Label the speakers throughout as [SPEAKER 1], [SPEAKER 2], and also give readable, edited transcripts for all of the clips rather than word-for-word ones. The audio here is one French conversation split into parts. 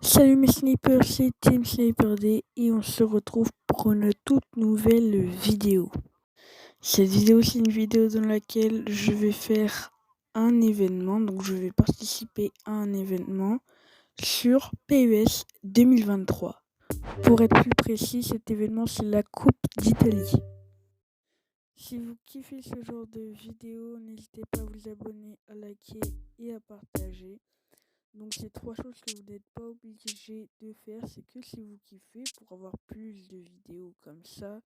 [SPEAKER 1] Salut mes snipers, c'est Team Sniper D et on se retrouve pour une toute nouvelle vidéo. Cette vidéo, c'est une vidéo dans laquelle je vais faire un événement, donc je vais participer à un événement sur PES 2023. Pour être plus précis, cet événement c'est la Coupe d'Italie. Si vous kiffez ce genre de vidéo, n'hésitez pas à vous abonner, à liker et à partager. Donc c'est trois choses que vous n'êtes pas obligé de faire, c'est que si vous kiffez pour avoir plus de vidéos comme ça.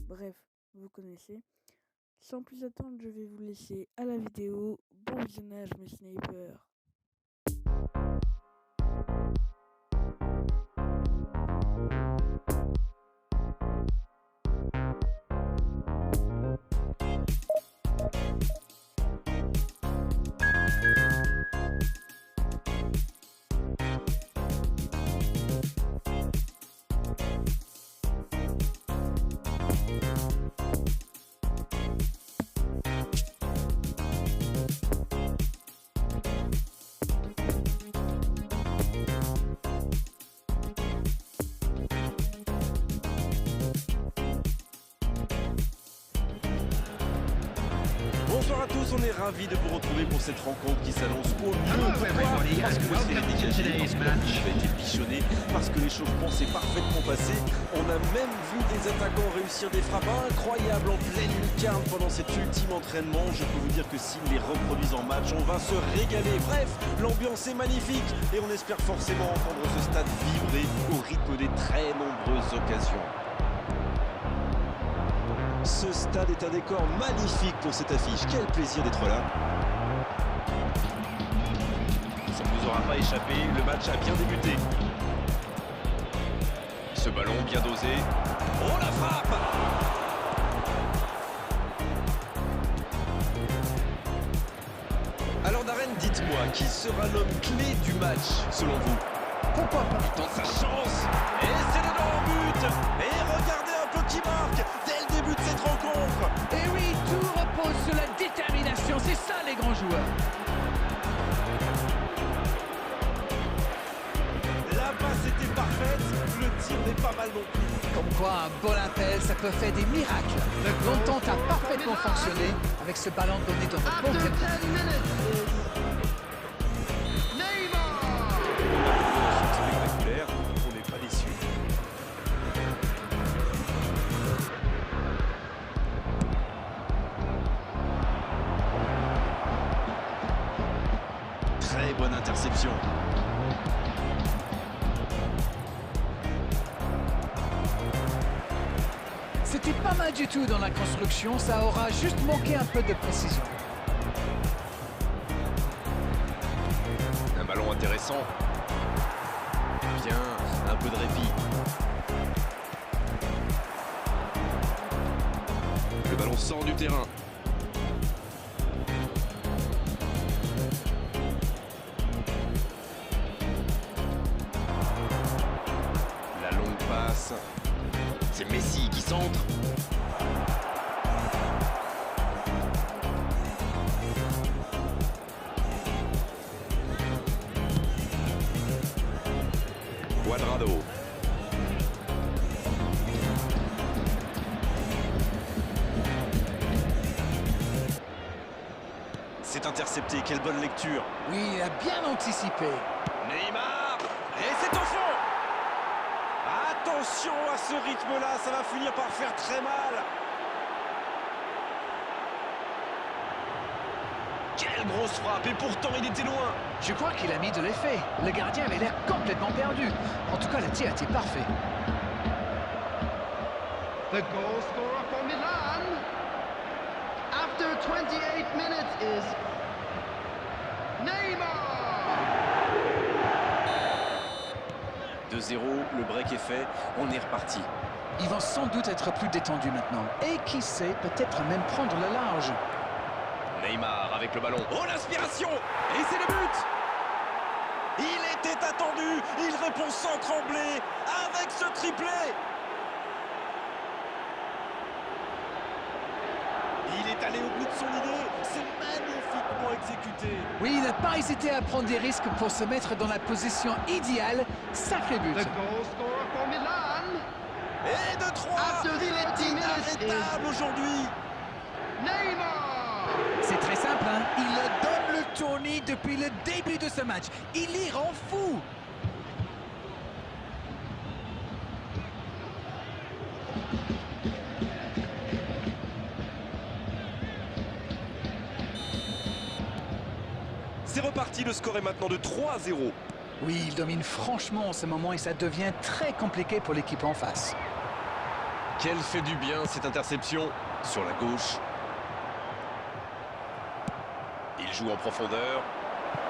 [SPEAKER 1] Bref, vous connaissez. Sans plus attendre, je vais vous laisser à la vidéo. Bon visionnage mes snipers.
[SPEAKER 2] Bonsoir à tous, on est ravis de vous retrouver pour cette rencontre qui s'annonce au mieux. Pourquoi ? Parce que le série dégagé, parce que le match a été bichonné, parce que l'échauffement s'est parfaitement passé. On a même vu des attaquants réussir des frappes incroyables en pleine lucarne pendant cet ultime entraînement. Je peux vous dire que s'ils les reproduisent en match, on va se régaler. Bref, l'ambiance est magnifique et on espère forcément entendre ce stade vibrer au rythme des très nombreuses occasions. Ce stade est un décor magnifique pour cette affiche. Quel plaisir d'être là. Ça ne vous aura pas échappé, le match a bien débuté. Ce ballon bien dosé. Oh la frappe! Alors Darren, dites-moi, qui sera l'homme clé du match selon vous? Pourquoi pas? Il tente sa chance. Et c'est dedans au but. Et regardez un peu qui marque dès le début de cette rencontre.
[SPEAKER 3] Et oui, tout repose sur la détermination. C'est ça les grands joueurs.
[SPEAKER 2] La passe était parfaite. Le tir n'est pas mal non plus.
[SPEAKER 3] Comme quoi, un bon appel, ça peut faire des miracles. L'entente a parfaitement fonctionné avec ce ballon donné dans le bon tempo.
[SPEAKER 2] Spectaculaire, on n'est pas déçu. Très bonne interception.
[SPEAKER 3] C'était pas mal du tout dans la construction, ça aura juste manqué un peu de précision.
[SPEAKER 2] Un ballon intéressant. Bien, un peu de répit. Le ballon sort du terrain. La longue passe. C'est Messi qui centre. Cuadrado. C'est intercepté, quelle bonne lecture.
[SPEAKER 3] Oui, il a bien anticipé.
[SPEAKER 2] Neymar. Et c'est au fond. Attention à ce rythme-là, ça va finir par faire très mal. Quelle grosse frappe, et pourtant il était loin.
[SPEAKER 3] Je crois qu'il a mis de l'effet. Le gardien avait l'air complètement perdu. En tout cas, le tir était parfait.
[SPEAKER 4] The goal scorer for Milan after 28 minutes is Neymar.
[SPEAKER 2] 2-0, le break est fait, on est reparti.
[SPEAKER 3] Ils vont sans doute être plus détendus maintenant. Et qui sait, peut-être même prendre le large.
[SPEAKER 2] Neymar avec le ballon. Oh l'aspiration! Et c'est le but! Il était attendu, il répond sans trembler avec ce triplé. Il est est allé au bout de son idée. C'est magnifiquement exécuté.
[SPEAKER 3] Oui, il n'a pas hésité à prendre des risques pour se mettre dans la position idéale. Sacré but.
[SPEAKER 4] The goal scorer for Milan.
[SPEAKER 2] Et de 3,
[SPEAKER 4] After
[SPEAKER 2] il
[SPEAKER 4] 30
[SPEAKER 2] est
[SPEAKER 4] minutes
[SPEAKER 2] inarrêtable aujourd'hui.
[SPEAKER 4] Neymar.
[SPEAKER 3] C'est très simple, hein. Il donne le tournis depuis le début de ce match. Il y rend fou.
[SPEAKER 2] C'est reparti, le score est maintenant de 3-0.
[SPEAKER 3] Oui, il domine franchement en ce moment et ça devient très compliqué pour l'équipe en face.
[SPEAKER 2] Quelle fait du bien cette interception sur la gauche. Il joue en profondeur.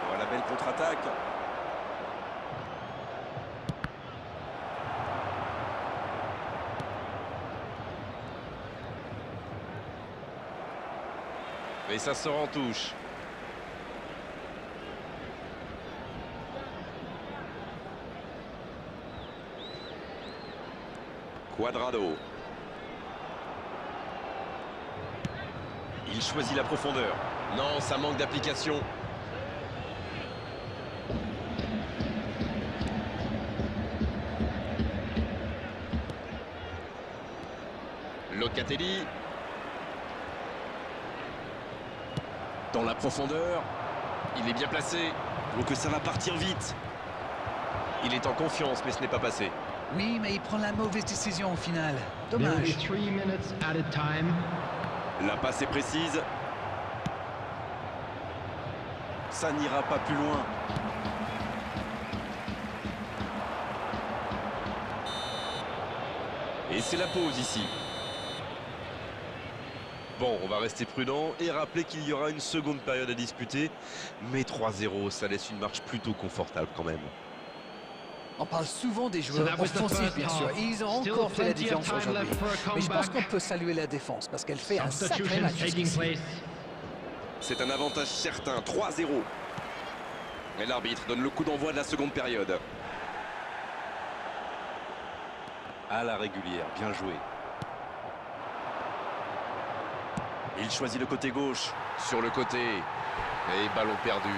[SPEAKER 2] Voilà, belle contre-attaque. Et ça sort en touche. Cuadrado. Il choisit la profondeur. Non, ça manque d'application. Locatelli. Dans la profondeur. Il est bien placé. Donc ça va partir vite. Il est en confiance, mais ce n'est pas passé.
[SPEAKER 3] Oui, mais il prend la mauvaise décision au final.
[SPEAKER 4] There will be
[SPEAKER 3] Dommage.
[SPEAKER 4] 3 minutes added time.
[SPEAKER 2] La passe est précise. Ça n'ira pas plus loin. Et c'est la pause ici. Bon, on va rester prudent et rappeler qu'il y aura une seconde période à disputer. Mais 3-0, ça laisse une marche plutôt confortable quand même.
[SPEAKER 3] On parle souvent des
[SPEAKER 4] So
[SPEAKER 3] joueurs
[SPEAKER 4] that was the
[SPEAKER 3] offensifs,
[SPEAKER 4] first
[SPEAKER 3] bien sûr.
[SPEAKER 4] half.
[SPEAKER 3] Et ils ont
[SPEAKER 4] Still
[SPEAKER 3] encore fait la
[SPEAKER 4] plenty of
[SPEAKER 3] différence
[SPEAKER 4] time
[SPEAKER 3] aujourd'hui.
[SPEAKER 4] left for a
[SPEAKER 3] Mais je pense
[SPEAKER 4] comeback.
[SPEAKER 3] qu'on peut saluer la défense parce qu'elle fait un sacré
[SPEAKER 4] Substitutions
[SPEAKER 3] match.
[SPEAKER 4] taking
[SPEAKER 3] jusqu'ici.
[SPEAKER 4] place.
[SPEAKER 2] C'est un avantage certain, 3-0. Et l'arbitre donne le coup d'envoi de la seconde période. À la régulière, bien joué. Il choisit le côté gauche, sur le côté. Et ballon perdu.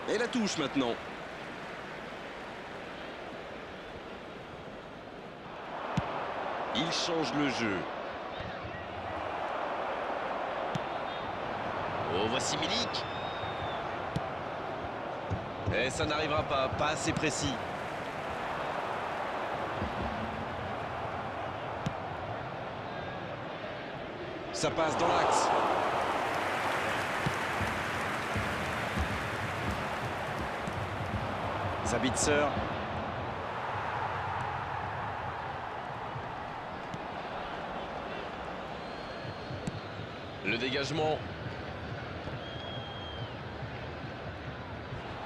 [SPEAKER 2] Et la touche maintenant. Il change le jeu. Oh, voici Milik. Et ça n'arrivera pas, pas assez précis. Ça passe dans l'axe. Sabitzer. Le dégagement.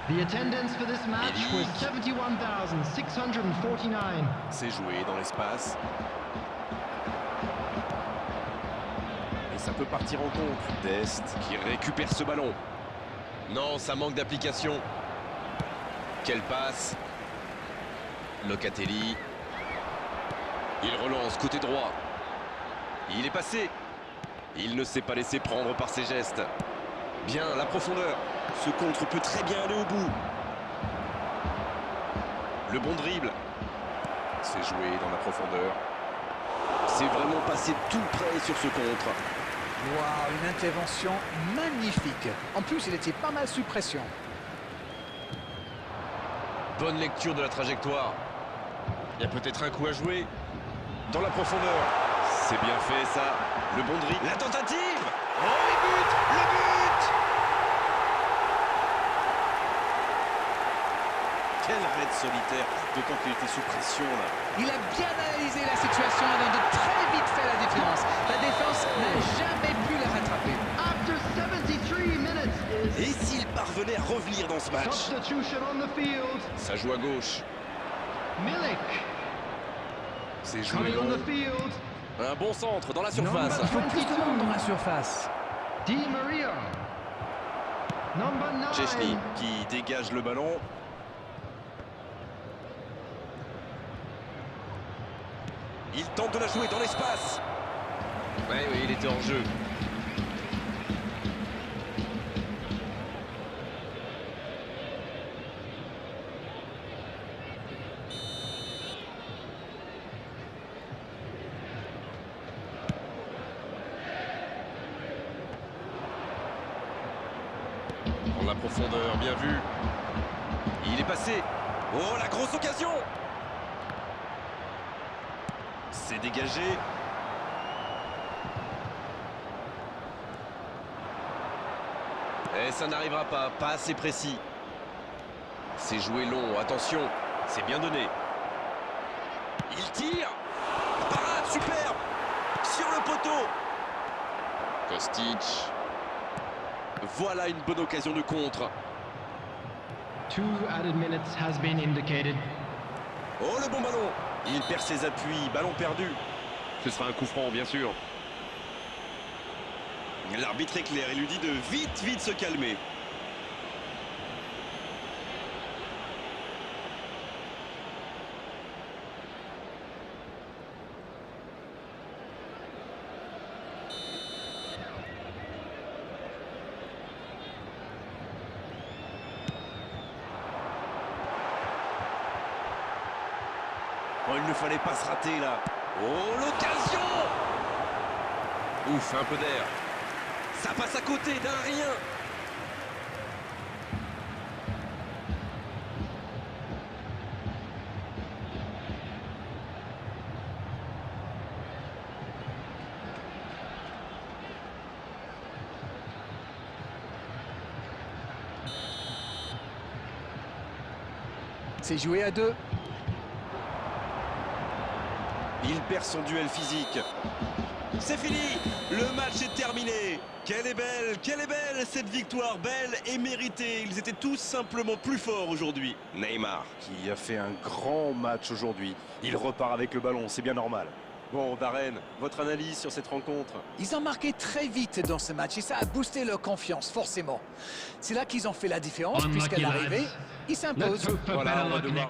[SPEAKER 4] The attendance for this match was
[SPEAKER 2] Milik.
[SPEAKER 4] 71,649.
[SPEAKER 2] C'est joué dans l'espace. Et ça peut partir en contre. Dest qui récupère ce ballon. Non, ça manque d'application. Quelle passe. Locatelli. Il relance côté droit. Il est passé. Il ne s'est pas laissé prendre par ses gestes. Bien, la profondeur. Ce contre peut très bien aller au bout. Le bon dribble. C'est joué dans la profondeur. C'est vraiment passé tout près sur ce contre.
[SPEAKER 3] Waouh, une intervention magnifique. En plus, il était pas mal sous pression.
[SPEAKER 2] Bonne lecture de la trajectoire. Il y a peut-être un coup à jouer. Dans la profondeur. C'est bien fait ça. Le bon dribble. La tentative. Oh, le but. Le but. Quel raid solitaire. D'autant qu'il était sous pression là.
[SPEAKER 3] Il a bien analysé la situation et a de très vite fait la différence. La défense n'a jamais pu la rattraper.
[SPEAKER 4] After 73 minutes
[SPEAKER 2] Et
[SPEAKER 4] is
[SPEAKER 2] s'il parvenait à revenir dans ce match?
[SPEAKER 4] substitution on the field.
[SPEAKER 2] Ça joue à gauche.
[SPEAKER 4] Milik
[SPEAKER 2] C'est joué
[SPEAKER 4] coming on
[SPEAKER 2] long.
[SPEAKER 4] the field.
[SPEAKER 2] Un bon centre dans la surface.
[SPEAKER 3] Il faut plus de monde dans la surface.
[SPEAKER 4] Di Maria. Number 9.
[SPEAKER 2] Chechny qui dégage le ballon. Il tente de la jouer dans l'espace. Oui, il était en jeu. Dans la profondeur, bien vu. Il est passé. Oh, la grosse occasion! C'est dégagé. Et ça n'arrivera pas assez précis. C'est joué long, attention, c'est bien donné. Il tire. Parade, superbe. Sur le poteau. Kostic. Voilà une bonne occasion de contre.
[SPEAKER 4] 2 added minutes has been indicated.
[SPEAKER 2] Oh, le bon ballon. Il perd ses appuis, ballon perdu. Ce sera un coup franc, bien sûr. L'arbitre est clair, il lui dit de vite se calmer. Oh, il ne fallait pas se rater là. Oh, l'occasion! Ouf, un peu d'air. Ça passe à côté d'un rien.
[SPEAKER 3] C'est joué à 2.
[SPEAKER 2] Il perd son duel physique. C'est fini. Le match est terminé. Quelle est belle cette victoire, belle et méritée. Ils étaient tous simplement plus forts aujourd'hui. Neymar, qui a fait un grand match aujourd'hui. Il repart avec le ballon, c'est bien normal. Bon, Darren, votre analyse sur cette rencontre?
[SPEAKER 3] Ils ont marqué très vite dans ce match et ça a boosté leur confiance, forcément. C'est là qu'ils ont fait la différence, puisqu'à l'arrivée, ils s'imposent.
[SPEAKER 2] Voilà, on va devoir...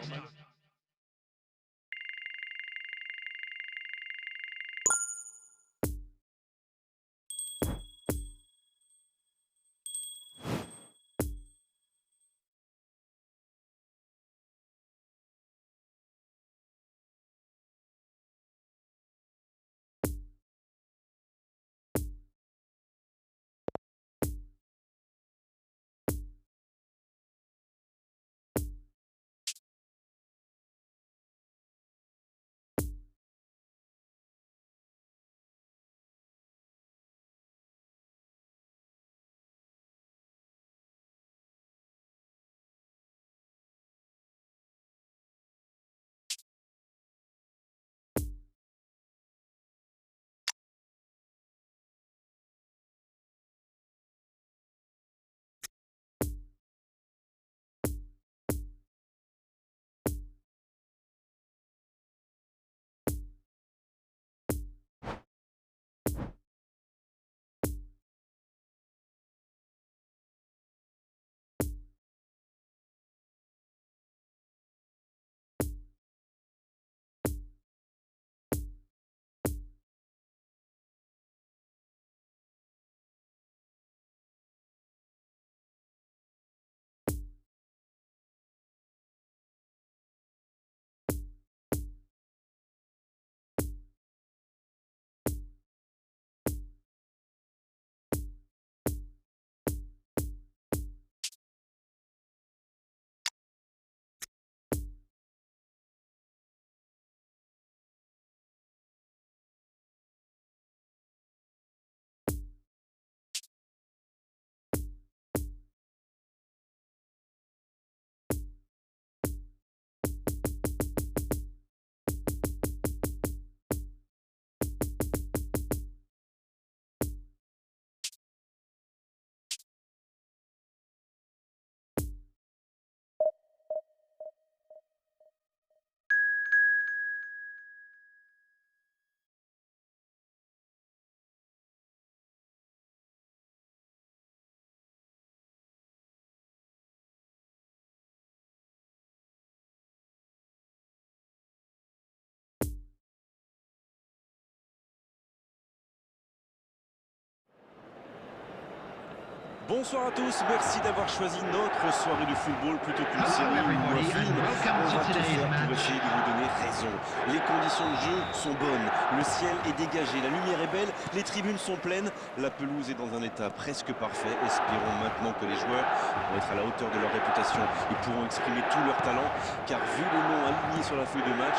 [SPEAKER 2] Bonsoir à tous, merci d'avoir choisi notre soirée de football plutôt qu'une série ou un film. On va tout faire pour essayer de vous donner raison. Les conditions de jeu sont bonnes, le ciel est dégagé, la lumière est belle, les tribunes sont pleines, la pelouse est dans un état presque parfait. Espérons maintenant que les joueurs vont être à la hauteur de leur réputation et pourront exprimer tout leur talent, car vu les noms alignés sur la feuille de match,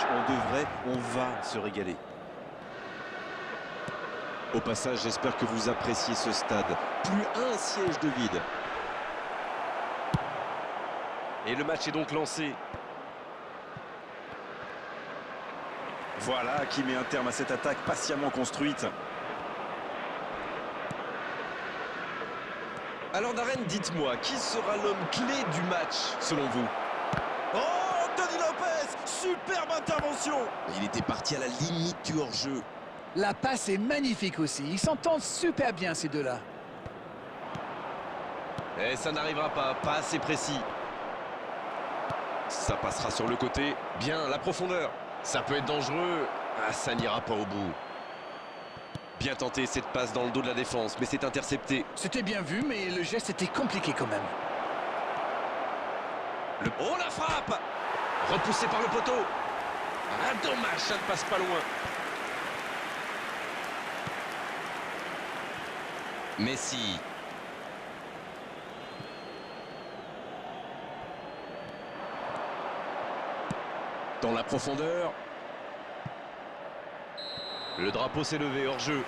[SPEAKER 2] on va se régaler. Au passage, j'espère que vous appréciez ce stade. Plus un siège de vide. Et le match est donc lancé. Voilà qui met un terme à cette attaque patiemment construite. Alors Darren, dites-moi, qui sera l'homme clé du match selon vous? Oh, Anthony Lopez! Superbe intervention! Il était parti à la limite du hors-jeu.
[SPEAKER 3] La passe est magnifique aussi. Ils s'entendent super bien, ces deux-là.
[SPEAKER 2] Et ça n'arrivera pas assez précis. Ça passera sur le côté. Bien, la profondeur. Ça peut être dangereux. Ah, ça n'ira pas au bout. Bien tenté cette passe dans le dos de la défense, mais c'est intercepté.
[SPEAKER 3] C'était bien vu, mais le geste était compliqué quand même.
[SPEAKER 2] Oh, la frappe! Repoussé par le poteau. Ah, dommage, ça ne passe pas loin. Messi. Dans la profondeur. Le drapeau s'est levé hors jeu.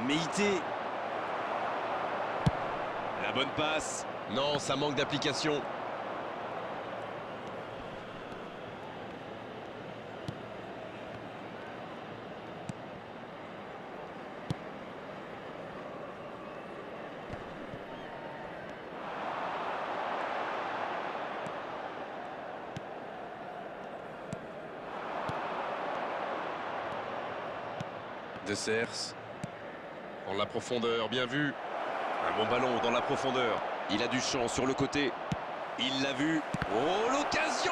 [SPEAKER 2] Meïté. La bonne passe. Non, ça manque d'application. De Cers. Dans la profondeur, bien vu. Un bon ballon dans la profondeur. Il a du champ sur le côté. Il l'a vu. Oh, l'occasion!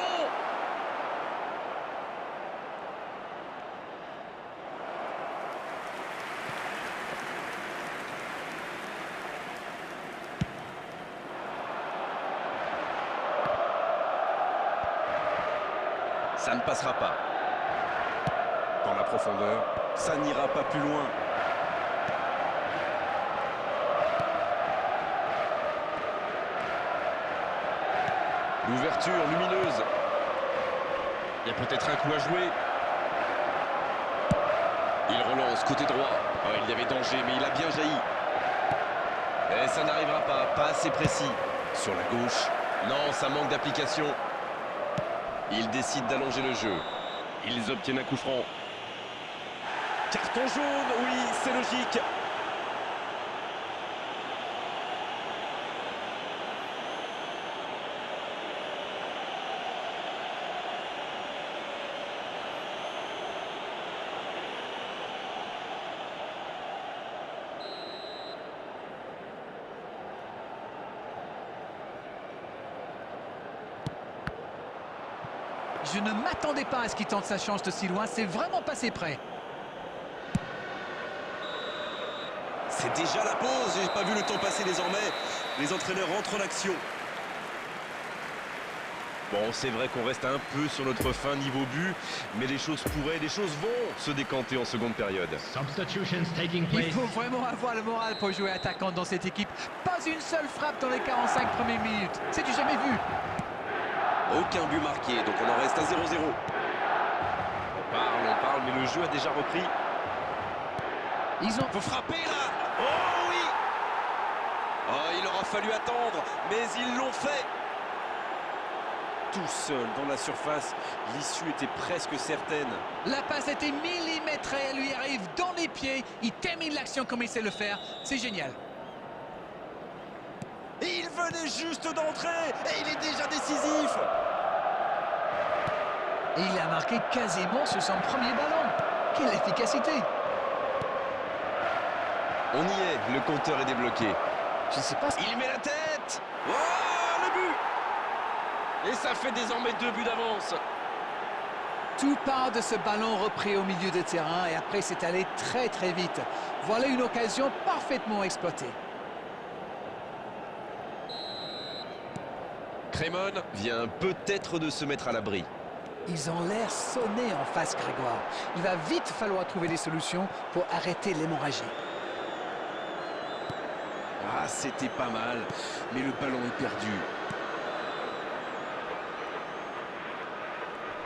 [SPEAKER 2] Ça ne passera pas. Dans la profondeur. Ça n'ira pas plus loin. L'ouverture lumineuse. Il y a peut-être un coup à jouer. Il relance côté droit. Oh, il y avait danger, mais il a bien jailli. Et ça n'arrivera pas assez précis. Sur la gauche. Non, ça manque d'application. Il décide d'allonger le jeu. Ils obtiennent un coup franc. Carton jaune, oui, c'est logique.
[SPEAKER 3] Je ne m'attendais pas à ce qu'il tente sa chance de si loin. C'est vraiment passé près.
[SPEAKER 2] C'est déjà la pause. J'ai pas vu le temps passer désormais. Les entraîneurs rentrent en action. Bon, c'est vrai qu'on reste un peu sur notre fin niveau but, mais les choses vont se décanter en seconde période.
[SPEAKER 3] Il faut vraiment avoir le moral pour jouer attaquant dans cette équipe. Pas une seule frappe dans les 45 premières minutes. C'est du jamais vu.
[SPEAKER 2] Aucun but marqué, donc on en reste à 0-0. On parle, mais le jeu a déjà repris. Faut frapper là. Oh oui. Oh, il aura fallu attendre, mais ils l'ont fait. Tout seul dans la surface, l'issue était presque certaine.
[SPEAKER 3] La passe était millimétrée, elle lui arrive dans les pieds. Il termine l'action comme il sait le faire. C'est génial.
[SPEAKER 2] Et il venait juste d'entrer et il est déjà décisif.
[SPEAKER 3] Et il a marqué quasiment sur son premier ballon. Quelle efficacité!
[SPEAKER 2] On y est, le compteur est débloqué.
[SPEAKER 3] Je ne sais pas si...
[SPEAKER 2] Il met la tête. Oh, le but! Et ça fait désormais 2 buts d'avance.
[SPEAKER 3] Tout part de ce ballon repris au milieu de terrain et après c'est allé très très vite. Voilà une occasion parfaitement exploitée.
[SPEAKER 2] Crémon vient peut-être de se mettre à l'abri.
[SPEAKER 3] Ils ont l'air sonnés en face, Grégoire. Il va vite falloir trouver des solutions pour arrêter l'hémorragie.
[SPEAKER 2] Ah, c'était pas mal, mais le ballon est perdu.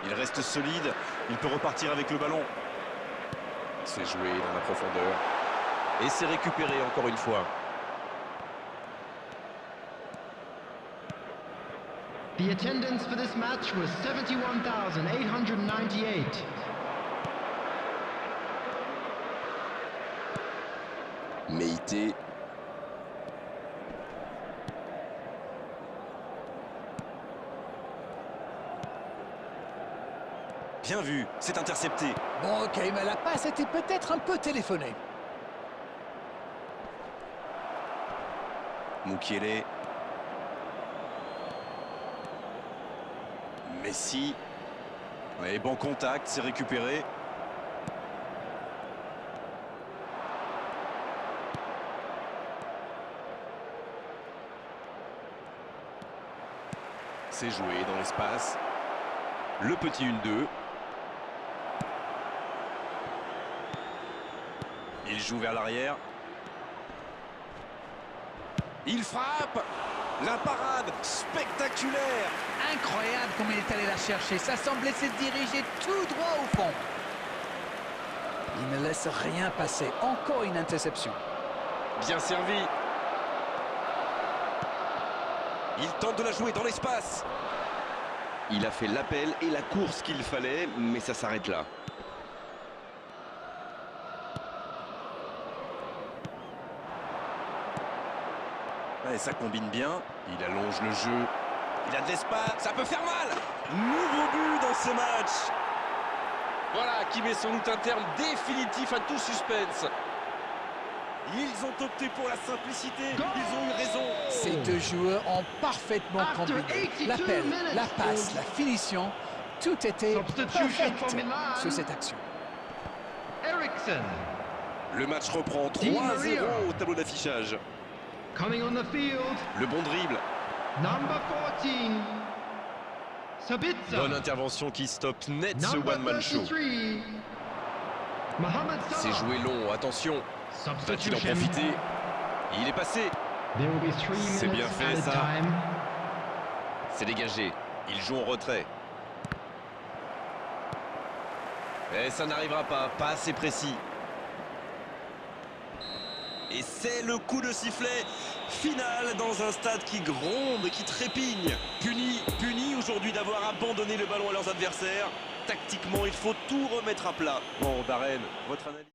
[SPEAKER 2] Il reste solide, il peut repartir avec le ballon. C'est joué dans la profondeur. Et c'est récupéré encore une fois.
[SPEAKER 4] The attendance for this match was 71,898.
[SPEAKER 2] Meïté. Bien vu, c'est intercepté.
[SPEAKER 3] Bon, ok, mais la passe était peut-être un peu téléphonée.
[SPEAKER 2] Mukiele. Messi. Ouais, bon contact, c'est récupéré. C'est joué dans l'espace. Le petit 1-2. Il joue vers l'arrière. Il frappe. La parade spectaculaire.
[SPEAKER 3] Incroyable comme il est allé la chercher. Ça semblait se diriger tout droit au fond. Il ne laisse rien passer. Encore une interception.
[SPEAKER 2] Bien servi. Il tente de la jouer dans l'espace. Il a fait l'appel et la course qu'il fallait, mais ça s'arrête là. Ouais, ça combine bien. Il allonge le jeu. Il a de l'espace. Ça peut faire mal. Nouveau but dans ce match. Voilà qui met sans doute un terme définitif à tout suspense. Ils ont opté pour la simplicité. Ils ont eu raison.
[SPEAKER 3] Ces deux joueurs ont parfaitement combiné. L'appel, la passe, la finition. Tout était parfait sur cette action.
[SPEAKER 4] Eriksson.
[SPEAKER 2] Le match reprend 3-0 au tableau d'affichage.
[SPEAKER 4] Coming on the field.
[SPEAKER 2] Le bon dribble.
[SPEAKER 4] Number 14. Sabitzer.
[SPEAKER 2] Bonne intervention qui stoppe net ce
[SPEAKER 4] Number
[SPEAKER 2] one-man show.
[SPEAKER 4] 33. Mohamed
[SPEAKER 2] C'est
[SPEAKER 4] Salah.
[SPEAKER 2] joué long, attention. Va-t-il en
[SPEAKER 4] Substitution.
[SPEAKER 2] profiter? Il est passé.
[SPEAKER 4] There will be 3
[SPEAKER 2] C'est bien
[SPEAKER 4] minutes
[SPEAKER 2] fait,
[SPEAKER 4] added
[SPEAKER 2] ça.
[SPEAKER 4] time.
[SPEAKER 2] C'est dégagé. Il joue en retrait. Et ça n'arrivera pas. Pas assez précis. Et c'est le coup de sifflet final dans un stade qui gronde, qui trépigne. Puni aujourd'hui d'avoir abandonné le ballon à leurs adversaires. Tactiquement, il faut tout remettre à plat. Bon, Darren, votre analyse?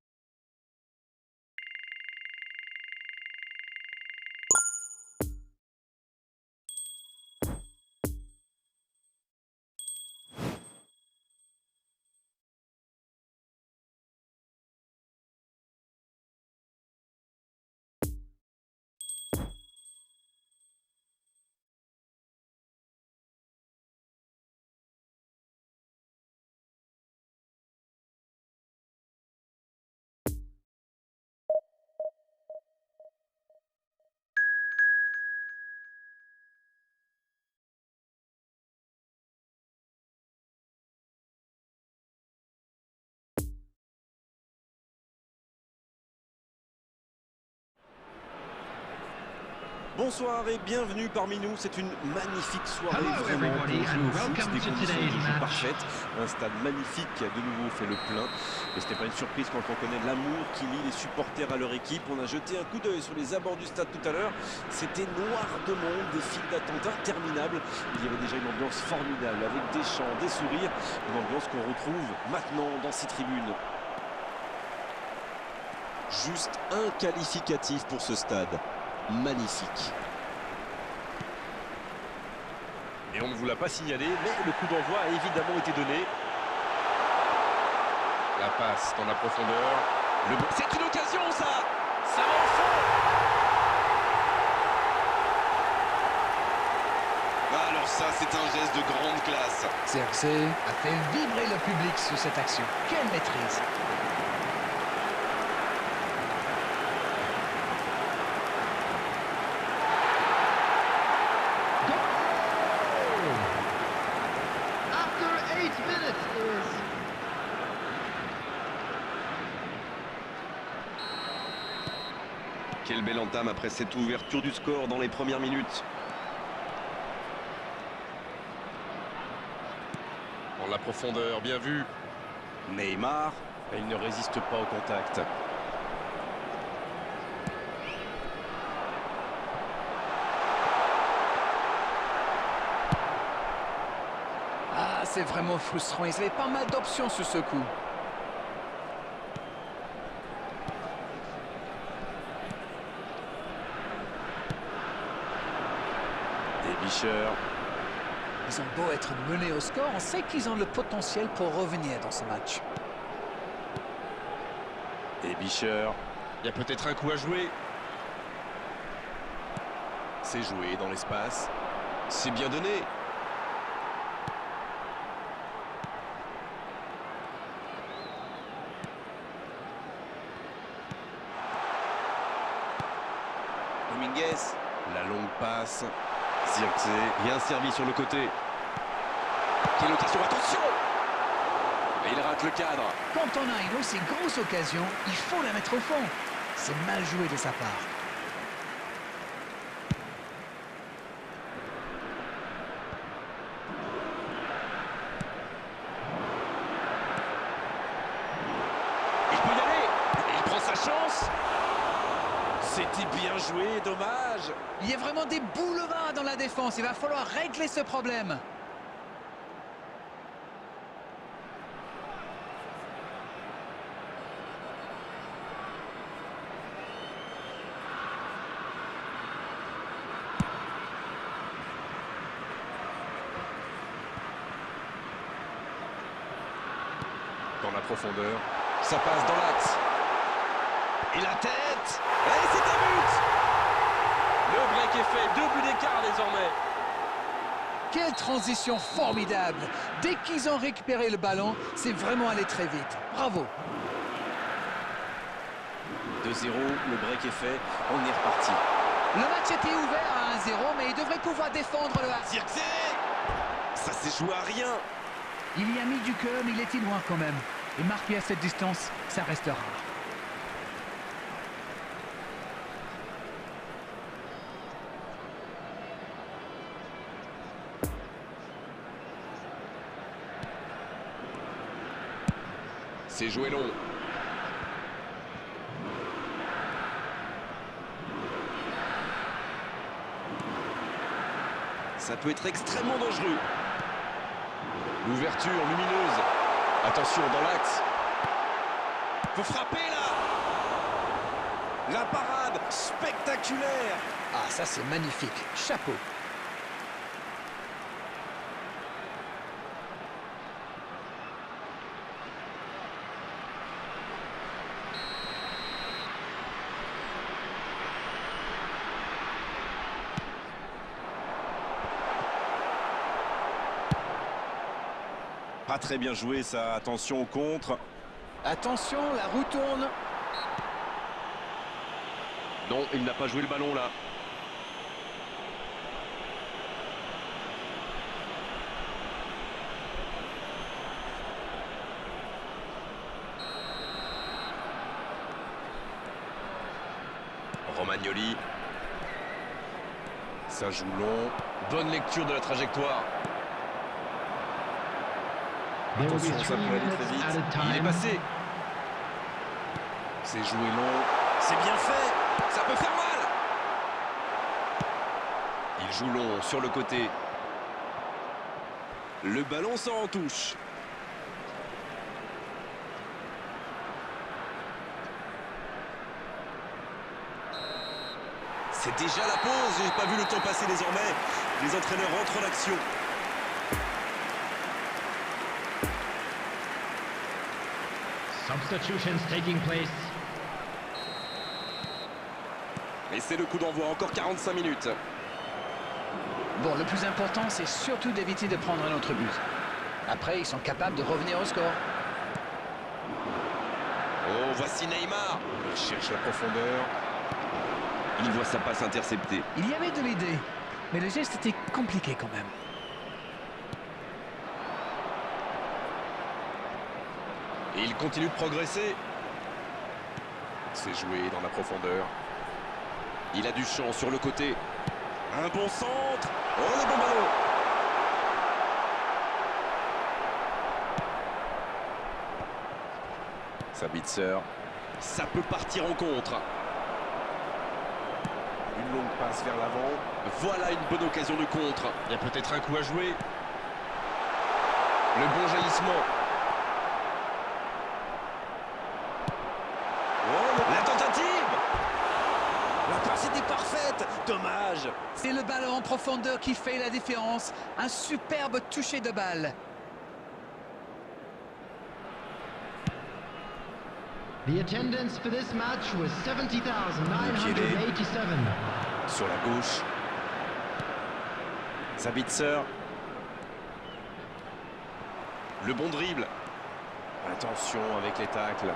[SPEAKER 2] Bonsoir et bienvenue parmi nous. C'est une magnifique soirée,
[SPEAKER 4] Hello
[SPEAKER 2] vraiment pour
[SPEAKER 4] everybody
[SPEAKER 2] jouer au
[SPEAKER 4] and
[SPEAKER 2] foot,
[SPEAKER 4] welcome
[SPEAKER 2] des
[SPEAKER 4] to
[SPEAKER 2] conditions de
[SPEAKER 4] today's
[SPEAKER 2] jeu
[SPEAKER 4] match.
[SPEAKER 2] parfaites. Un stade magnifique qui a de nouveau fait le plein. Et c'était pas une surprise quand on connaît l'amour qui lie les supporters à leur équipe. On a jeté un coup d'œil sur les abords du stade tout à l'heure. C'était noir de monde, des files d'attente interminables. Il y avait déjà une ambiance formidable avec des chants, des sourires. Une ambiance qu'on retrouve maintenant dans ces tribunes. Juste un qualificatif pour ce stade. Magnifique. Et on ne vous l'a pas signalé, mais le coup d'envoi a évidemment été donné. La passe dans la profondeur. C'est une occasion, ça. Ça va au fond. Alors ça, c'est un geste de grande classe.
[SPEAKER 3] Xerxes a fait vibrer le public sur cette action. Quelle maîtrise!
[SPEAKER 4] After 8 minutes is...
[SPEAKER 2] Quelle belle entame après cette ouverture du score dans les premières minutes. Dans la profondeur, bien vu. Neymar, il ne résiste pas au contact.
[SPEAKER 3] Ah, c'est vraiment frustrant. Ils avaient pas mal d'options sur ce coup.
[SPEAKER 2] Desbicheurs.
[SPEAKER 3] Ils ont beau être menés au score, on sait qu'ils ont le potentiel pour revenir dans ce match.
[SPEAKER 2] Desbicheurs. Il y a peut-être un coup à jouer. C'est joué dans l'espace. C'est bien donné. Dominguez. La longue passe. Xerxes, bien servi sur le côté. Quelle occasion, attention! Et il rate le cadre.
[SPEAKER 3] Quand on a une aussi grosse occasion, il faut la mettre au fond. C'est mal joué de sa part.
[SPEAKER 2] Il peut y aller. Il prend sa chance. C'était bien joué, dommage.
[SPEAKER 3] Il y a vraiment des boulevards dans la défense. Il va falloir régler ce problème.
[SPEAKER 2] Dans la profondeur, ça passe dans l'axe. Et la tête. Et c'est un but. Le break est fait, 2 buts d'écart désormais.
[SPEAKER 3] Quelle transition formidable! Dès qu'ils ont récupéré le ballon, c'est vraiment allé très vite. Bravo!
[SPEAKER 2] 2-0, le break est fait, on est reparti.
[SPEAKER 3] Le match était ouvert à 1-0, mais il devrait pouvoir défendre le 1.
[SPEAKER 2] Xerxes. Ça s'est joué à rien.
[SPEAKER 3] Il y a mis du cœur, mais il était loin quand même. Et marquer à cette distance, ça reste rare.
[SPEAKER 2] C'est joué long. Ça peut être extrêmement dangereux. L'ouverture lumineuse. Attention dans l'axe. Faut frapper là. La parade spectaculaire.
[SPEAKER 3] Ah, ça c'est magnifique. Chapeau.
[SPEAKER 2] Pas très bien joué ça. Attention au contre.
[SPEAKER 3] Attention, la roue tourne.
[SPEAKER 2] Non, il n'a pas joué le ballon là. Romagnoli. Ça joue long. Bonne lecture de la trajectoire. Attention, ça peut aller très vite. Il est passé. C'est joué long. C'est bien fait. Ça peut faire mal. Il joue long sur le côté. Le ballon sort en touche. C'est déjà la pause. J'ai pas vu le temps passer désormais. Les entraîneurs rentrent en action.
[SPEAKER 5] Substitutions taking place.
[SPEAKER 2] Et c'est le coup d'envoi, encore 45 minutes.
[SPEAKER 3] Bon, le plus important, c'est surtout d'éviter de prendre un autre but. Après, ils sont capables de revenir au score.
[SPEAKER 2] Oh, voici Neymar. Il cherche la profondeur. Il voit sa passe interceptée.
[SPEAKER 3] Il y avait de l'idée, mais le geste était compliqué quand même.
[SPEAKER 2] Et il continue de progresser. C'est joué dans la profondeur. Il a du champ sur le côté. Un bon centre. Oh, le bon ballon. Sabitzer. Ça peut partir en contre. Une longue passe vers l'avant. Voilà une bonne occasion de contre. Il y a peut-être un coup à jouer. Le bon jaillissement. Oh, la tentative. La passe était parfaite. Dommage.
[SPEAKER 3] C'est le ballon en profondeur qui fait la différence. Un superbe toucher de balle.
[SPEAKER 5] The attendance for this match was 70,987.
[SPEAKER 2] Sur la gauche. Sabitzer. Le bon dribble. Attention avec les tacles.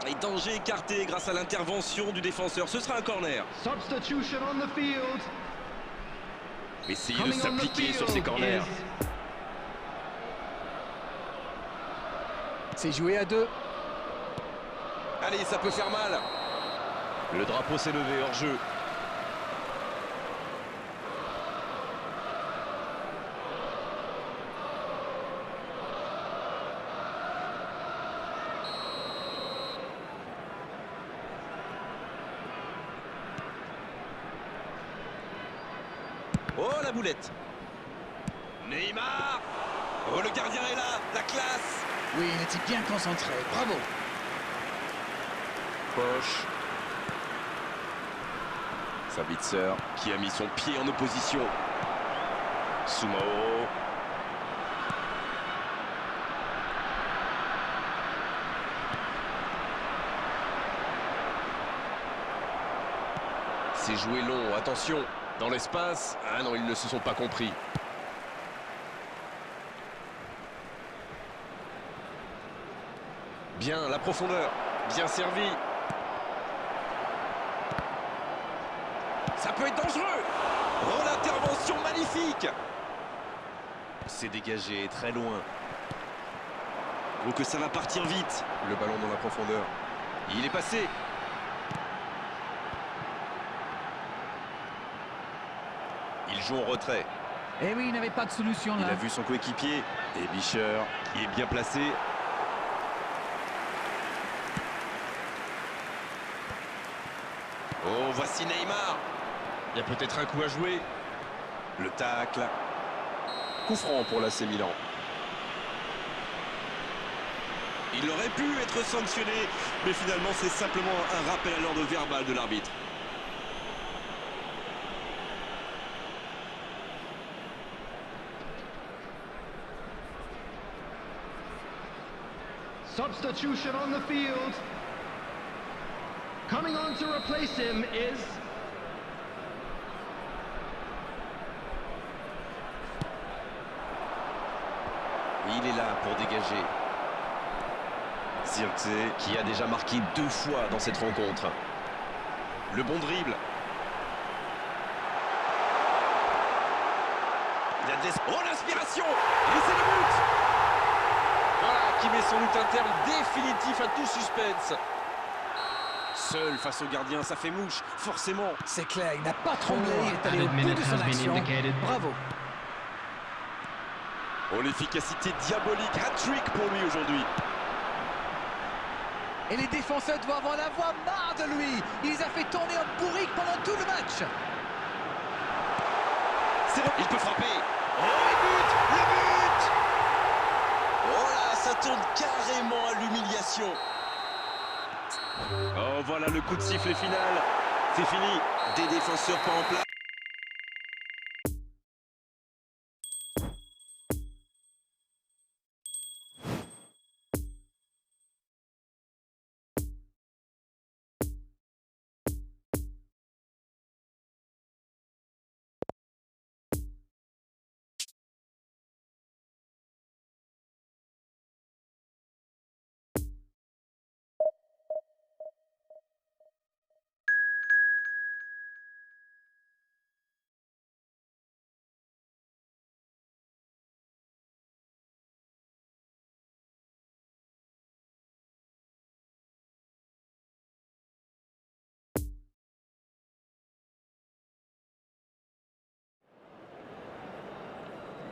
[SPEAKER 2] Et danger écarté grâce à l'intervention du défenseur. Ce sera un corner.
[SPEAKER 5] Substitution on the field.
[SPEAKER 2] Essayez de
[SPEAKER 5] Coming on the
[SPEAKER 2] s'appliquer sur ces
[SPEAKER 5] field
[SPEAKER 2] corners.
[SPEAKER 5] is
[SPEAKER 3] C'est joué à deux.
[SPEAKER 2] Allez, ça peut faire mal. Le drapeau s'est levé hors jeu. Oh, la boulette. Neymar. Oh, le gardien est là. La classe.
[SPEAKER 3] Oui, il était bien concentré. Bravo.
[SPEAKER 2] Poche. Sabitzer qui a mis son pied en opposition. Soumao. C'est joué long, attention. Dans l'espace. Ah non, ils ne se sont pas compris. Bien, la profondeur. Bien servi. Ça peut être dangereux. Oh, l'intervention magnifique. C'est dégagé très loin. Donc que ça va partir vite. Le ballon dans la profondeur. Il est passé. Il joue en retrait.
[SPEAKER 3] Eh oui, il n'avait pas de solution
[SPEAKER 2] Il
[SPEAKER 3] là.
[SPEAKER 2] a vu son coéquipier. Et Bicheur qui est bien placé. Oh, voici Neymar. Il y a peut-être un coup à jouer. Le tacle. Coup franc pour l'AC Milan. Il aurait pu être sanctionné, mais finalement c'est simplement un rappel à l'ordre verbal de l'arbitre.
[SPEAKER 5] substitution on the field. Coming on to replace him is
[SPEAKER 2] Il est là pour dégager. Zirkzee qui a déjà marqué 2 fois dans cette rencontre. Le bon dribble. Il a des... Oh, l'inspiration. Et c'est le but. Voilà qui met sans doute un terme définitif à tout suspense. Seul face au gardien, ça fait mouche, forcément.
[SPEAKER 3] C'est clair, il n'a pas tremblé, il est allé au
[SPEAKER 5] added
[SPEAKER 3] bout
[SPEAKER 5] minute
[SPEAKER 3] de
[SPEAKER 5] has
[SPEAKER 3] son
[SPEAKER 5] been
[SPEAKER 3] action.
[SPEAKER 5] indicated.
[SPEAKER 3] Bravo.
[SPEAKER 2] Oh, l'efficacité diabolique, hat-trick pour lui aujourd'hui.
[SPEAKER 3] Et les défenseurs doivent en avoir marre de lui. Il les a fait tourner en bourrique pendant tout le match.
[SPEAKER 2] Il peut frapper. Oh, le but. Oh là, ça tourne carrément à l'humiliation. Oh, voilà le coup de sifflet final. C'est fini. Des défenseurs pas en place.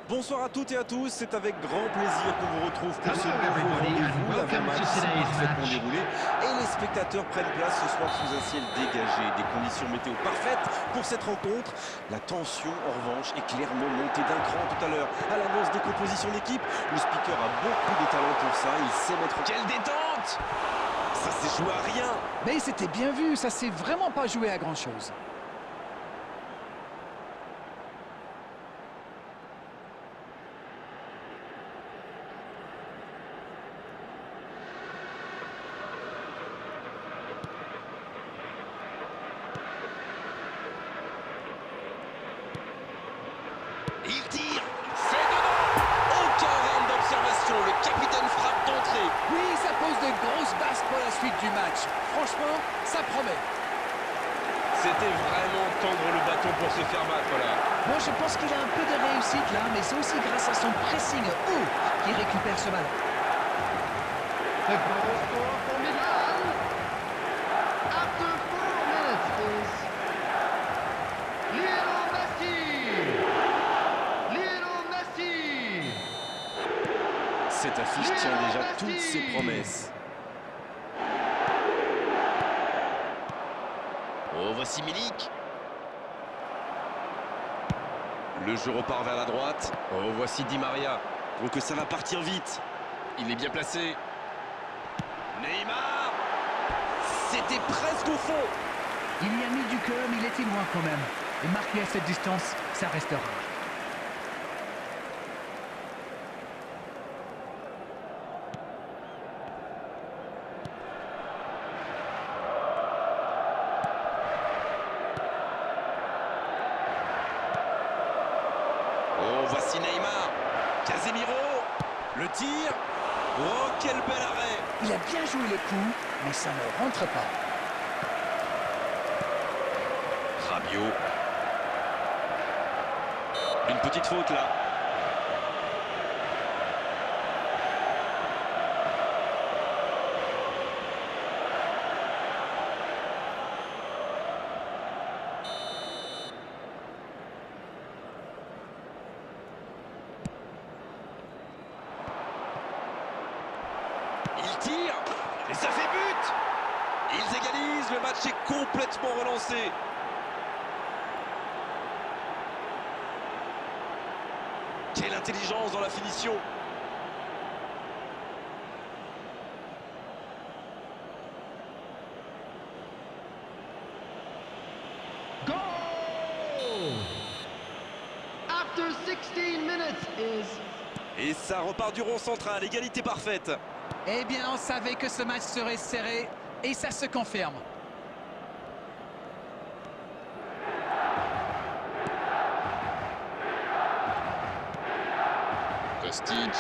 [SPEAKER 2] Bonsoir à toutes et à tous, c'est avec grand plaisir qu'on vous retrouve pour ce
[SPEAKER 5] Hello
[SPEAKER 2] nouveau
[SPEAKER 5] everybody and
[SPEAKER 2] rendez-vous.
[SPEAKER 5] welcome
[SPEAKER 2] L'avant-match
[SPEAKER 5] to
[SPEAKER 2] s'est
[SPEAKER 5] today's
[SPEAKER 2] parfaitement
[SPEAKER 5] match.
[SPEAKER 2] déroulé et les spectateurs prennent place ce soir sous un ciel dégagé. Des conditions météo parfaites pour cette rencontre. La tension, en revanche, est clairement montée d'un cran tout à l'heure. À l'annonce des compositions d'équipe, le speaker a beaucoup de talent pour ça. Il sait mettre... Quelle détente! Ça s'est joué à rien.
[SPEAKER 3] Mais c'était bien vu, ça s'est vraiment pas joué à grand-chose.
[SPEAKER 2] Il tire, c'est dedans. Aucun round d'observation, le capitaine frappe d'entrée.
[SPEAKER 3] Oui, ça pose de grosses bases pour la suite du match. Franchement, ça promet.
[SPEAKER 2] C'était vraiment tendre le bâton pour se faire battre là.
[SPEAKER 3] Moi, je pense qu'il a un peu de réussite là, mais c'est aussi grâce à son pressing haut qu'il récupère ce ballon.
[SPEAKER 5] The goal scorer for Milan after 4 minutes is Lionel Messi. Lionel Messi.
[SPEAKER 2] Cette affiche tient déjà toutes ses promesses. Oh, voici Milik. Le jeu repart vers la droite. Oh, voici Di Maria. Donc que ça va partir vite. Il est bien placé. Neymar. C'était presque au fond.
[SPEAKER 3] Il y a mis du cœur, mais il était loin quand même. Et marquer à cette distance, ça reste rare.
[SPEAKER 2] Oh, voici Neymar. Casemiro. Le tir. Oh, quel bel arrêt.
[SPEAKER 3] Il a bien joué le coup, mais ça ne rentre pas.
[SPEAKER 2] Rabiot. Une petite faute là. Il tire et ça fait but. Ils égalisent, le match est complètement relancé. Quelle intelligence dans la finition.
[SPEAKER 5] Goal! After 16 minutes is
[SPEAKER 2] Et ça repart du rond central, égalité parfaite.
[SPEAKER 3] Eh bien, on savait que ce match serait serré, et ça se confirme.
[SPEAKER 2] Kostic.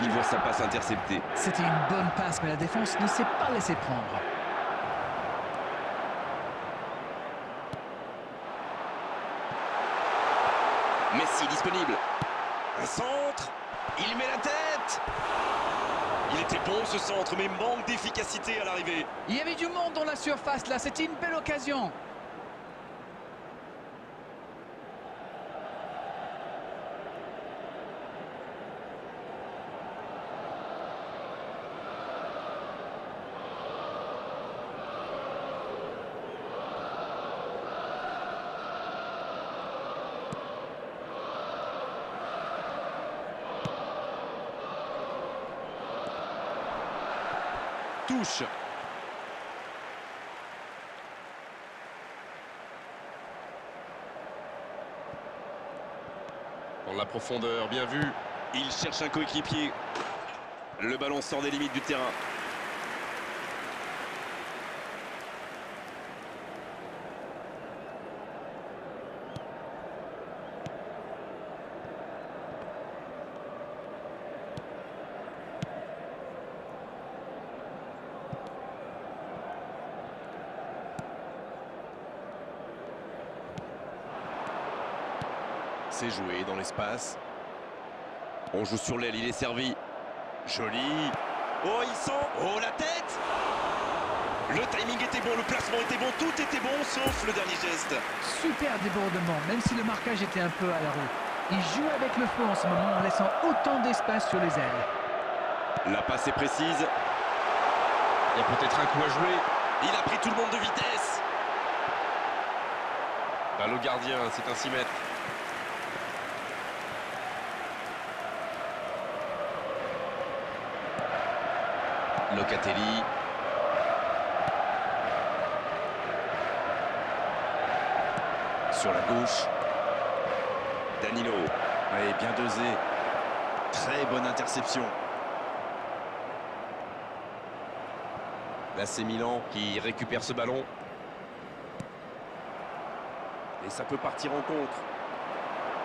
[SPEAKER 2] Il voit sa passe interceptée.
[SPEAKER 3] C'était une bonne passe, mais la défense ne s'est pas laissée prendre.
[SPEAKER 2] Messi disponible. Un centre. Il met la tête. Il était bon ce centre, mais manque d'efficacité à l'arrivée.
[SPEAKER 3] Il y avait du monde dans la surface, là. C'était une belle occasion.
[SPEAKER 2] Touche. Dans la profondeur, bien vu. Il cherche un coéquipier. Le ballon sort des limites du terrain. C'est joué dans l'espace. On joue sur l'aile, il est servi. Joli. Oh, il sent. Oh, la tête. Le timing était bon, le placement était bon, tout était bon, sauf le dernier geste.
[SPEAKER 3] Super débordement, même si le marquage était un peu à la rue. Il joue avec le feu en ce moment en laissant autant d'espace sur les ailes.
[SPEAKER 2] La passe est précise. Il y a peut-être un coup à jouer. Il a pris tout le monde de vitesse. Balle au gardien, c'est un 6 mètres. Locatelli. Sur la gauche. Danilo. Oui, bien dosé. Très bonne interception. Là, c'est Milan qui récupère ce ballon. Et ça peut partir en contre.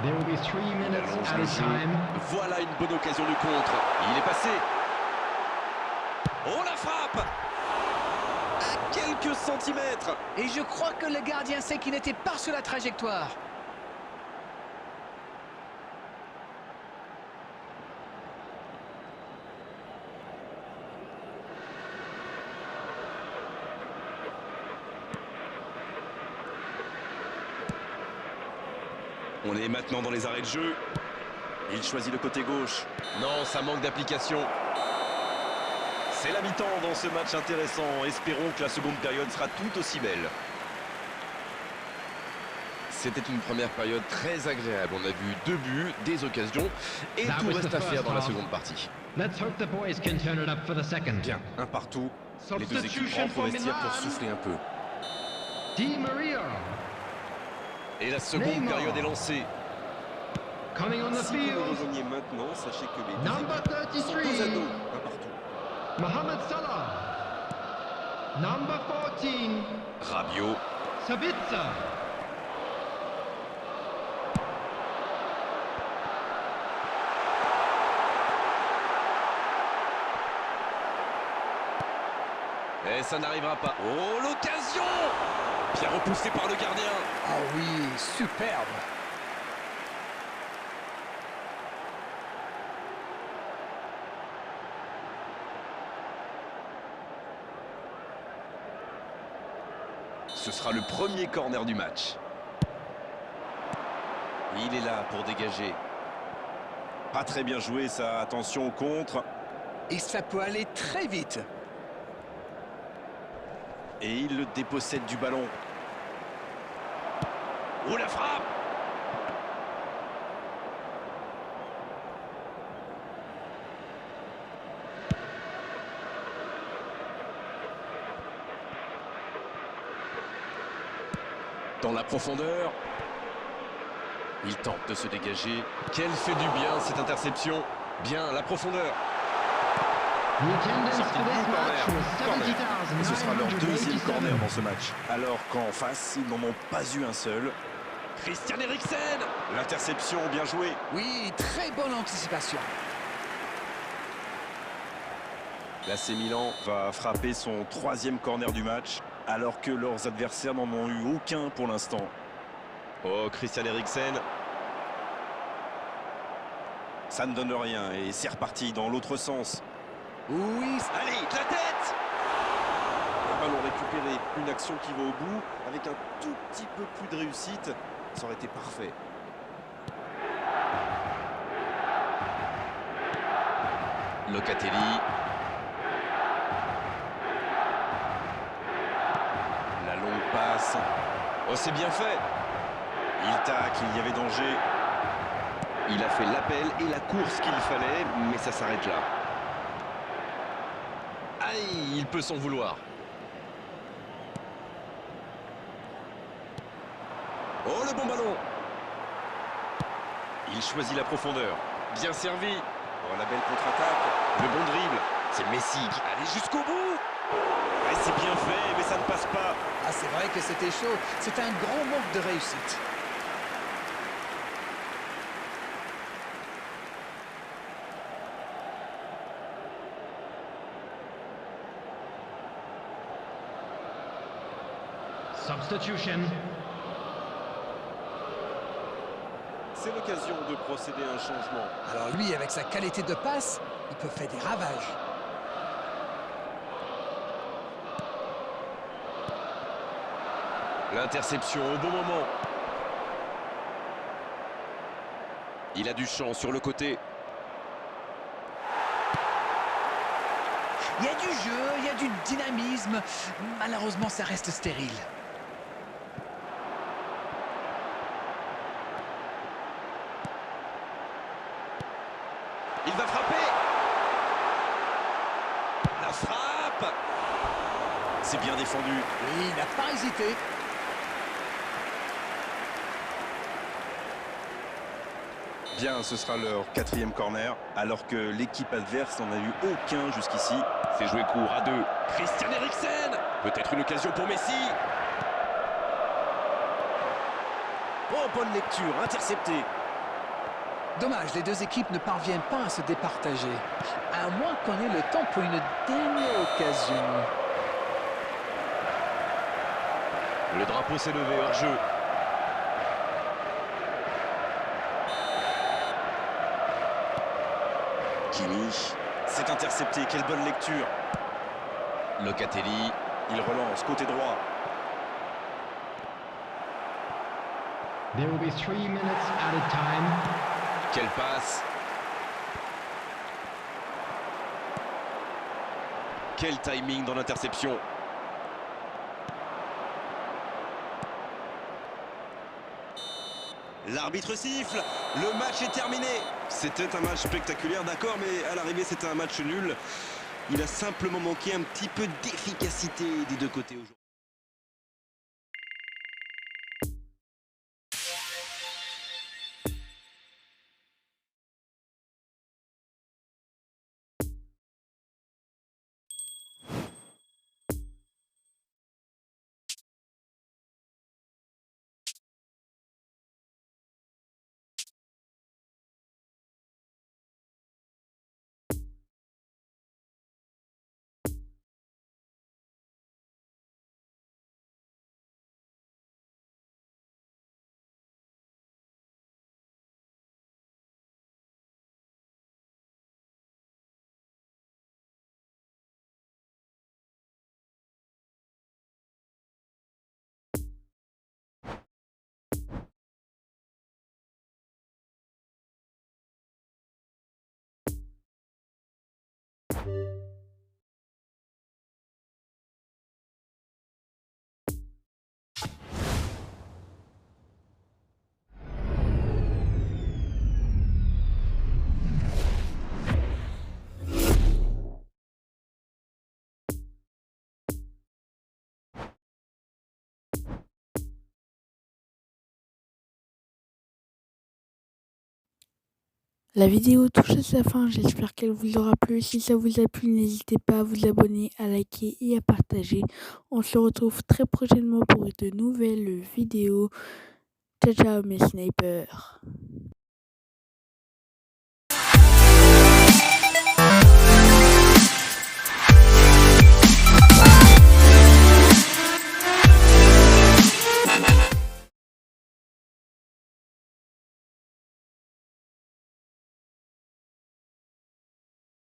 [SPEAKER 5] There will be 3
[SPEAKER 2] Il
[SPEAKER 5] minutes
[SPEAKER 2] allonge le
[SPEAKER 5] added
[SPEAKER 2] jeu.
[SPEAKER 5] time.
[SPEAKER 2] Voilà une bonne occasion de contre. Il est passé. Oh, la frappe! À quelques centimètres.
[SPEAKER 3] Et je crois que le gardien sait qu'il n'était pas sur la trajectoire.
[SPEAKER 2] On est maintenant dans les arrêts de jeu. Il choisit le côté gauche. Non, ça manque d'application. C'est la mi-temps dans ce match intéressant. Espérons que la seconde période sera tout aussi belle. C'était une première période très agréable. On a vu 2 buts, des occasions et
[SPEAKER 5] That
[SPEAKER 2] tout
[SPEAKER 5] was
[SPEAKER 2] reste
[SPEAKER 5] the
[SPEAKER 2] à faire
[SPEAKER 5] first
[SPEAKER 2] dans la
[SPEAKER 5] half.
[SPEAKER 2] seconde partie.
[SPEAKER 5] Let's hope the boys can turn it up for the second.
[SPEAKER 2] Bien, un partout. Les deux équipes
[SPEAKER 5] Substitution
[SPEAKER 2] rentrent au
[SPEAKER 5] for
[SPEAKER 2] vestiaire pour
[SPEAKER 5] Milan.
[SPEAKER 2] souffler un peu.
[SPEAKER 5] Di Maria
[SPEAKER 2] Et la seconde
[SPEAKER 5] Neymar.
[SPEAKER 2] période est lancée.
[SPEAKER 5] coming on the
[SPEAKER 2] Si vous
[SPEAKER 5] field.
[SPEAKER 2] me rejoignez maintenant, sachez que les deux
[SPEAKER 5] Number
[SPEAKER 2] équipes sont
[SPEAKER 5] 33.
[SPEAKER 2] dos à dos, un partout.
[SPEAKER 5] Mohamed Salah. Number 14.
[SPEAKER 2] Rabiot,
[SPEAKER 5] Sabitzer.
[SPEAKER 2] et ça n'arrivera pas. Oh, l'occasion! Bien repoussé par le gardien.
[SPEAKER 3] Oh oui, superbe.
[SPEAKER 2] Ce sera le premier corner du match. Il est là pour dégager. Pas très bien joué ça, attention au contre.
[SPEAKER 3] Et ça peut aller très vite.
[SPEAKER 2] Et il le dépossède du ballon. Oh, la frappe! Dans la profondeur. Il tente de se dégager. Quelle fait du bien cette interception. Bien, la profondeur.
[SPEAKER 5] The attendance
[SPEAKER 2] Sortie
[SPEAKER 5] for
[SPEAKER 2] du
[SPEAKER 5] this match
[SPEAKER 2] corner.
[SPEAKER 5] was
[SPEAKER 2] Corner. Et ce sera leur deuxième
[SPEAKER 5] 70,987.
[SPEAKER 2] corner dans ce match. Alors qu'en face, ils n'en ont pas eu un seul. Christian Eriksen. L'interception, bien joué.
[SPEAKER 3] Oui, très bonne anticipation.
[SPEAKER 2] L'AC Milan va frapper son 3e corner du match, alors que leurs adversaires n'en ont eu aucun pour l'instant. Oh, Christian Eriksen. Ça ne donne rien et c'est reparti dans l'autre sens.
[SPEAKER 3] Oui,
[SPEAKER 2] Allez, la tête! Un ballon récupéré, une action qui va au bout, avec un tout petit peu plus de réussite, ça aurait été parfait. Locatelli. La longue passe. Oh, c'est bien fait. Il tacle, il y avait danger. Il a fait l'appel et la course qu'il fallait, mais ça s'arrête là. Aïe, il peut s'en vouloir. Oh, le bon ballon. Il choisit la profondeur. Bien servi. Oh, la belle contre-attaque. Le bon dribble. C'est Messi qui allait jusqu'au bout. Ouais, c'est bien fait, mais ça ne passe pas.
[SPEAKER 3] ah, c'est vrai que c'était chaud. C'est un grand manque de réussite.
[SPEAKER 5] Substitution.
[SPEAKER 2] C'est l'occasion de procéder à un changement.
[SPEAKER 3] Alors lui, avec sa qualité de passe, il peut faire des ravages.
[SPEAKER 2] L'interception au bon moment. Il a du champ sur le côté.
[SPEAKER 3] Il y a du jeu, il y a du dynamisme. Malheureusement, ça reste stérile.
[SPEAKER 2] Il va frapper. La frappe. C'est bien défendu.
[SPEAKER 3] Et il n'a pas hésité.
[SPEAKER 2] Bien, ce sera leur 4e corner, alors que l'équipe adverse n'en a eu aucun jusqu'ici. C'est joué court à 2. Christian Eriksen. Peut-être une occasion pour Messi. Oh, bonne lecture, intercepté.
[SPEAKER 3] Dommage, les deux équipes ne parviennent pas à se départager. À moins qu'on ait le temps pour une dernière occasion.
[SPEAKER 2] Le drapeau s'est levé hors jeu. Kimi, c'est intercepté, quelle bonne lecture. Locatelli, il relance, côté droit.
[SPEAKER 5] There will be 3 minutes added time.
[SPEAKER 2] Quelle passe. Quel timing dans l'interception. L'arbitre siffle, le match est terminé. C'était un match spectaculaire, d'accord, mais à l'arrivée c'était un match nul. Il a simplement manqué un petit peu d'efficacité des deux côtés aujourd'hui.
[SPEAKER 1] La vidéo touche à sa fin, j'espère qu'elle vous aura plu. Si ça vous a plu, n'hésitez pas à vous abonner, à liker et à partager. On se retrouve très prochainement pour de nouvelles vidéos. Ciao ciao mes snipers.